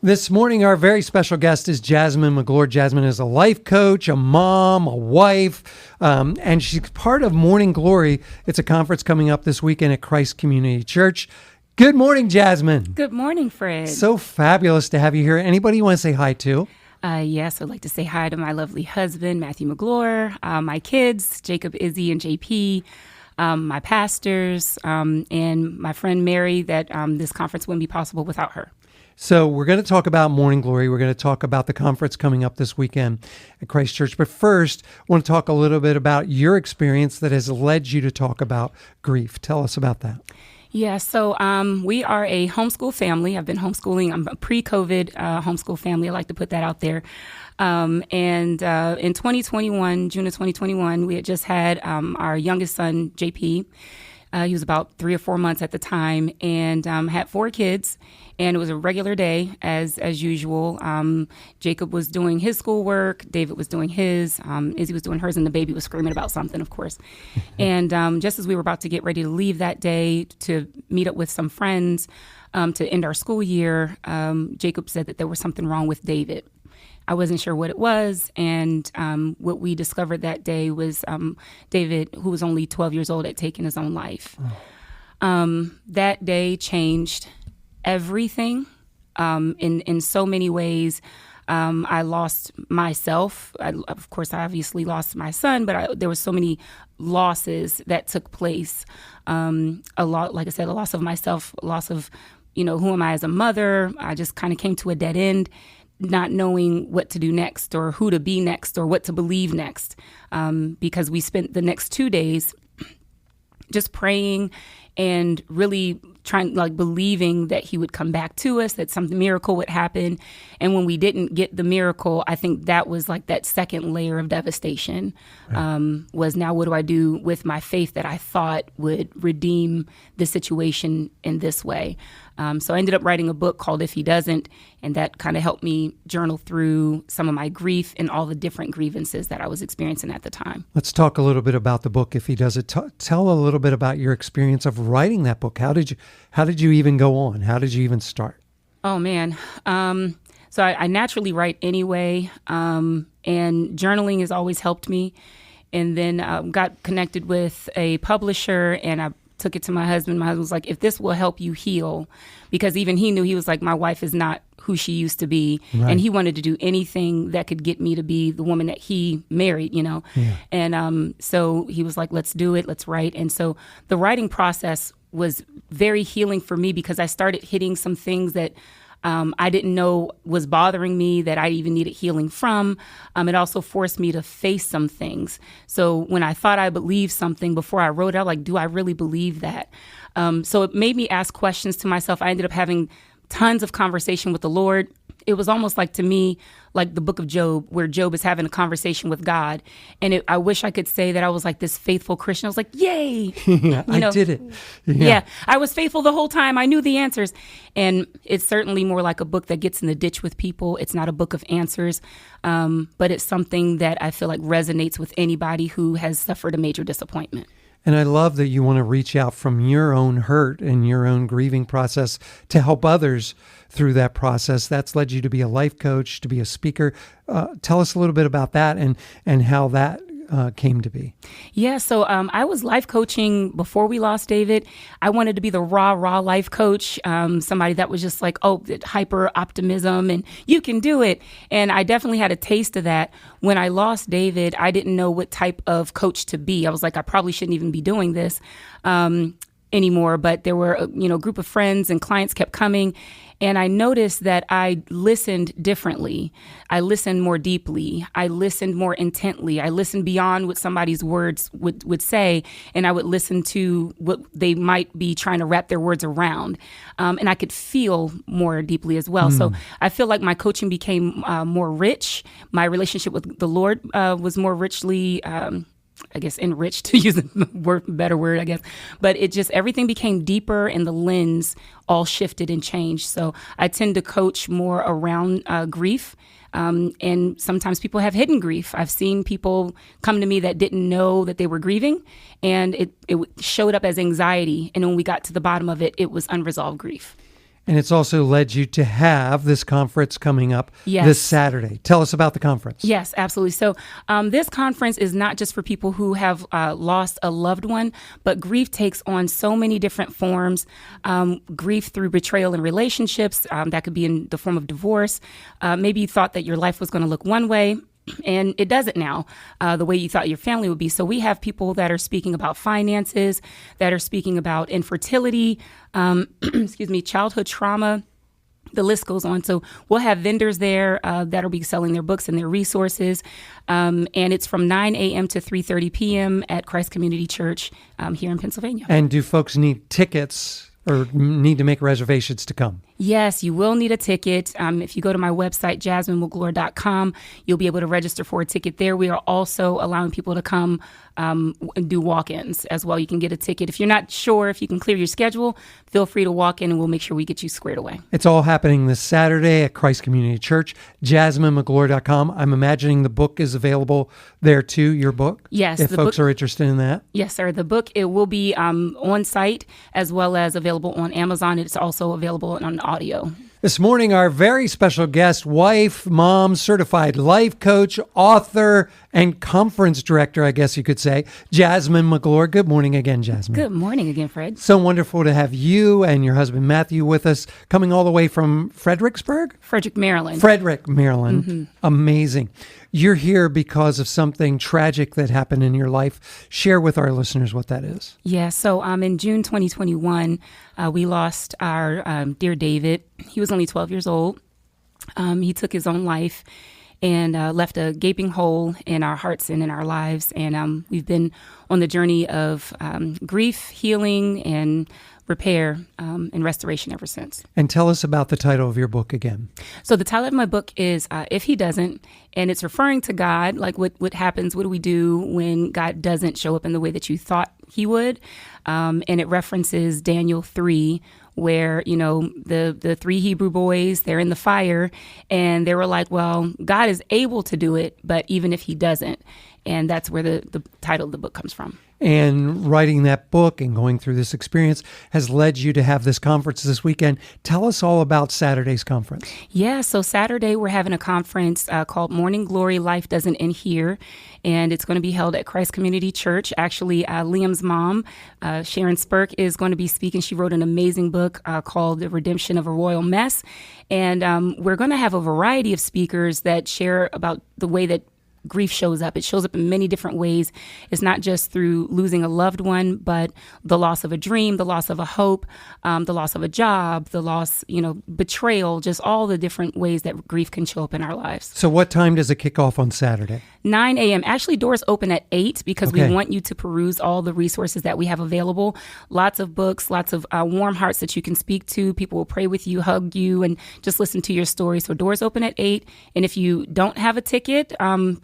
This morning, our very special guest is Jazzmine Magloire. Jazzmine is a life coach, a mom, a wife, and she's part of Mourning Glory. It's a conference coming up this weekend at Christ Community Church. Good morning, Jazzmine. Good morning, Fred. So fabulous to have you here. Anybody you want to say hi to? Yes, I'd like to say hi to my lovely husband, Matthew Magloire, my kids, Jacob, Izzy, and JP, my pastors, and my friend Mary, that this conference wouldn't be possible without her. So we're going to talk about Mourning Glory. We're going to talk about the conference coming up this weekend at Christ Church. But first, I want to talk a little bit about your experience that has led you to talk about grief. Tell us about that. Yeah, so we are a homeschool family. I've been homeschooling. I'm a pre-COVID homeschool family. I like to put that out there. And in 2021, June of 2021, we had just had our youngest son, JP. He was about 3 or 4 months at the time, and had 4 kids. And it was a regular day, as usual. Jacob was doing his schoolwork. David was doing his. Izzy was doing hers, and the baby was screaming about something, of course. And just as we were about to get ready to leave that day to meet up with some friends to end our school year, Jacob said that there was something wrong with David. I wasn't sure what it was, and what we discovered that day was David, who was only 12 years old, had taken his own life. That day changed everything in so many ways. I lost myself. Of course, I obviously lost my son, but there were so many losses that took place. A lot, like I said, a loss of myself, a loss of, who am I as a mother? I just kind of came to a dead end, not knowing what to do next or who to be next or what to believe next, because we spent the next 2 days just praying and really trying, believing that he would come back to us, that some miracle would happen. And when we didn't get the miracle, I think that was that second layer of devastation. Right. Was now what do I do with my faith that I thought would redeem the situation in this way? So I ended up writing a book called If He Doesn't, and that kind of helped me journal through some of my grief and all the different grievances that I was experiencing at the time. Let's talk a little bit about the book, If He Does It. Tell a little bit about your experience of writing that book. How did you even go on? How did you even start? Oh, man. So I naturally write anyway, and journaling has always helped me. And then got connected with a publisher, and I took it to my husband. My husband was like, if this will help you heal, because even he knew, he was like, my wife is not who she used to be. Right. And he wanted to do anything that could get me to be the woman that he married, Yeah. And so he was like, let's do it, let's write. And so the writing process was very healing for me, because I started hitting some things that I didn't know was bothering me, that I even needed healing from. It also forced me to face some things. So when I thought I believed something before I wrote it, I was like, do I really believe that? So it made me ask questions to myself. I ended up having tons of conversation with the Lord. It was almost like, to me, like the book of Job, where Job is having a conversation with God. And I wish I could say that I was like this faithful Christian. I was like, yay. Yeah, I did it. Yeah, I was faithful the whole time. I knew the answers. And it's certainly more like a book that gets in the ditch with people. It's not a book of answers, but it's something that I feel like resonates with anybody who has suffered a major disappointment. And I love that you want to reach out from your own hurt and your own grieving process to help others through that process. That's led you to be a life coach, to be a speaker. Tell us a little bit about that and how that came to be. Yeah, so I was life coaching before we lost David. I wanted to be the raw life coach, somebody that was just like, hyper optimism and you can do it. And I definitely had a taste of that. When I lost David, I didn't know what type of coach to be. I was like, I probably shouldn't even be doing this anymore. But there were, a group of friends and clients kept coming. And I noticed that I listened differently. I listened more deeply. I listened more intently. I listened beyond what somebody's words would say, and I would listen to what they might be trying to wrap their words around. And I could feel more deeply as well. So I feel like my coaching became more rich. My relationship with the Lord was more richly enriched, to use a better word, I guess. But it just, everything became deeper and the lens all shifted and changed. So I tend to coach more around grief. And sometimes people have hidden grief. I've seen people come to me that didn't know that they were grieving, and it showed up as anxiety. And when we got to the bottom of it, it was unresolved grief. And it's also led you to have this conference coming up this Saturday. Tell us about the conference. Yes, absolutely. So this conference is not just for people who have lost a loved one, but grief takes on so many different forms. Grief through betrayal in relationships, that could be in the form of divorce. Maybe you thought that your life was going to look one way, and it doesn't now, the way you thought your family would be. So we have people that are speaking about finances, that are speaking about infertility, childhood trauma. The list goes on. So we'll have vendors there that'll be selling their books and their resources. And it's from 9 a.m. to 3:30 p.m. at Christ Community Church here in Pennsylvania. And do folks need tickets or need to make reservations to come? Yes, you will need a ticket. If you go to my website, jazzminemagloire.com, you'll be able to register for a ticket there. We are also allowing people to come and do walk-ins as well. You can get a ticket. If you're not sure if you can clear your schedule, feel free to walk in and we'll make sure we get you squared away. It's all happening this Saturday at Christ Community Church, jazzminemagloire.com. I'm imagining the book is available there too, your book? Yes. If folks are interested in that? Yes, sir. The book, it will be on site as well as available on Amazon. It's also available on audio. This morning, our very special guest, wife, mom, certified life coach, author, and conference director, I guess you could say, Jazzmine Magloire. Good morning again, Jazzmine. Good morning again, Fred. So wonderful to have you and your husband, Matthew, with us, coming all the way from Frederick, Maryland. Mm-hmm. Amazing. You're here because of something tragic that happened in your life. Share with our listeners what that is. Yeah, so in June 2021, we lost our dear David. He was only 12 years old. He took his own life and left a gaping hole in our hearts and in our lives. And we've been on the journey of grief, healing, and repair and restoration ever since. And tell us about the title of your book again. So the title of my book is If He Doesn't, and it's referring to God, like what happens, what do we do when God doesn't show up in the way that you thought he would? And it references Daniel 3, where, the three Hebrew boys, they're in the fire, and they were like, well, God is able to do it, but even if he doesn't. And that's where the title of the book comes from. And writing that book and going through this experience has led you to have this conference this weekend. Tell us all about Saturday's conference. Yeah, so Saturday we're having a conference called Mourning Glory, Life Doesn't End Here. And it's going to be held at Christ Community Church. Actually, Liam's mom, Sharon Spurk, is going to be speaking. She wrote an amazing book called The Redemption of a Royal Mess. And we're going to have a variety of speakers that share about the way that grief shows up. It shows up in many different ways. It's not just through losing a loved one, but the loss of a dream, the loss of a hope, the loss of a job, the loss, betrayal, just all the different ways that grief can show up in our lives. So what time does it kick off on Saturday? 9 a.m. Actually, doors open at 8 because we want you to peruse all the resources that we have available. Lots of books, lots of warm hearts that you can speak to. People will pray with you, hug you, and just listen to your story. So doors open at 8. And if you don't have a ticket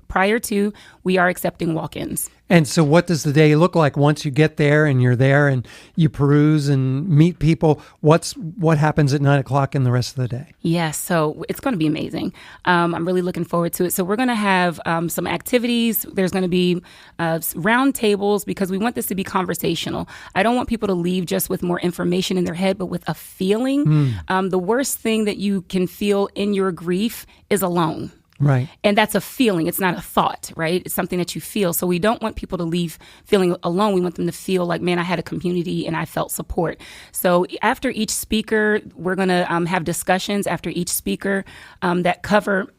prior to, we are accepting walk-ins. And so what does the day look like once you get there and you're there and you peruse and meet people? What happens at 9 o'clock and the rest of the day? Yes, so it's going to be amazing. I'm really looking forward to it. So we're going to have some activities. There's going to be round tables because we want this to be conversational. I don't want people to leave just with more information in their head, but with a feeling. The worst thing that you can feel in your grief is alone. Right. And that's a feeling. It's not a thought, right? It's something that you feel. So we don't want people to leave feeling alone. We want them to feel like, man, I had a community and I felt support. So after each speaker, we're going to have discussions after each speaker that cover,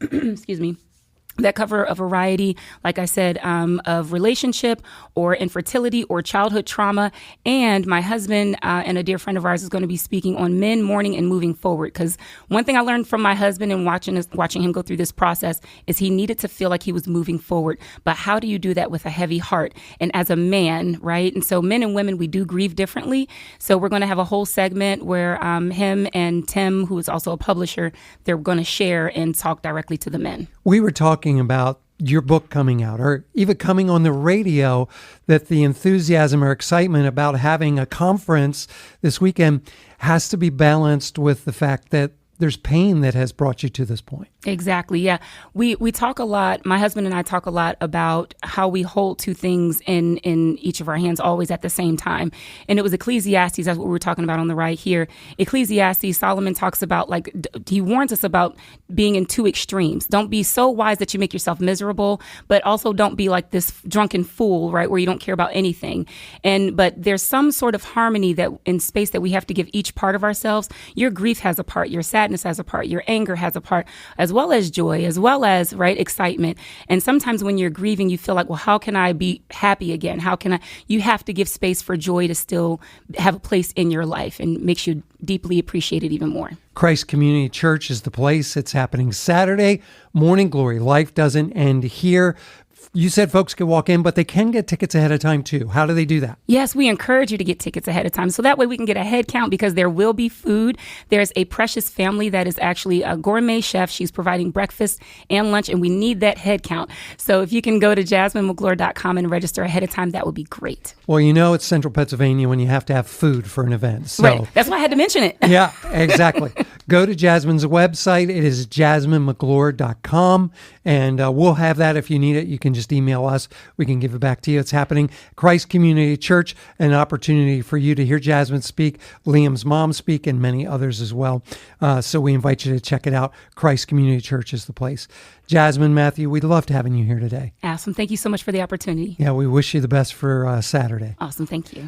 that cover a variety, like I said, of relationship or infertility or childhood trauma. And my husband and a dear friend of ours is going to be speaking on men mourning and moving forward. Because one thing I learned from my husband and watching him go through this process is he needed to feel like he was moving forward. But how do you do that with a heavy heart? And as a man, right? And so men and women, we do grieve differently. So we're going to have a whole segment where him and Tim, who is also a publisher, they're going to share and talk directly to the men. We were talking about your book coming out or even coming on the radio, that the enthusiasm or excitement about having a conference this weekend has to be balanced with the fact that there's pain that has brought you to this point. Exactly. Yeah. We talk a lot. My husband and I talk a lot about how we hold two things in each of our hands always at the same time. And it was Ecclesiastes. That's what we're talking about on the right here. Ecclesiastes, Solomon talks about, like, he warns us about being in two extremes. Don't be so wise that you make yourself miserable, but also don't be like this drunken fool, right, where you don't care about anything. But there's some sort of harmony that in space that we have to give each part of ourselves. Your grief has a part, your sadness has a part, your anger has a part, as well as joy, as well as, right, excitement. And sometimes when you're grieving, you feel like, well, how can I be happy again? You have to give space for joy to still have a place in your life, and makes you deeply appreciate it even more. Christ Community Church is the place. It's happening Saturday. Morning Glory. Life doesn't end here. You said folks can walk in, but they can get tickets ahead of time too. How do they do that? Yes, we encourage you to get tickets ahead of time. So that way we can get a head count, because there will be food. There's a precious family that is actually a gourmet chef. She's providing breakfast and lunch, and we need that head count. So if you can go to jazzminemagloire.com and register ahead of time, that would be great. Well, it's Central Pennsylvania when you have to have food for an event. So. Right. That's why I had to mention it. Yeah, exactly. Go to Jazzmine's website. It is jazzminemagloire.com, and we'll have that if you need it. You can just email us. We can give it back to you. It's happening. Christ Community Church, an opportunity for you to hear Jazzmine speak, Liam's mom speak, and many others as well. So we invite you to check it out. Christ Community Church is the place. Jazzmine, Matthew, we loved having you here today. Awesome. Thank you so much for the opportunity. Yeah, we wish you the best for Saturday. Awesome. Thank you.